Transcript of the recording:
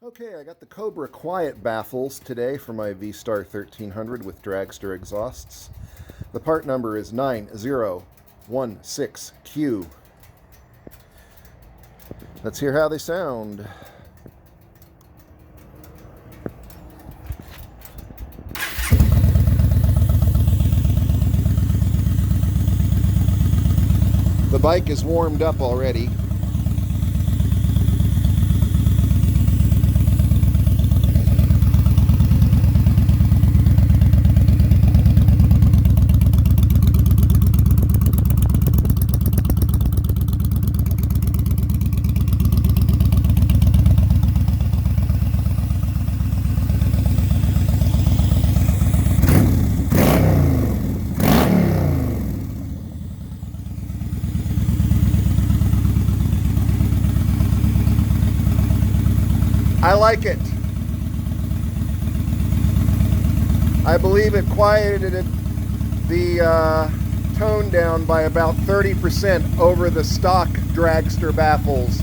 Okay, I got the Cobra Quiet Baffles today for my V-Star 1300 with Dragster exhausts. The part number is 9016Q. Let's hear how they sound. The bike is warmed up already. I like it. I believe it quieted the tone down by about 30% over the stock Dragster baffles.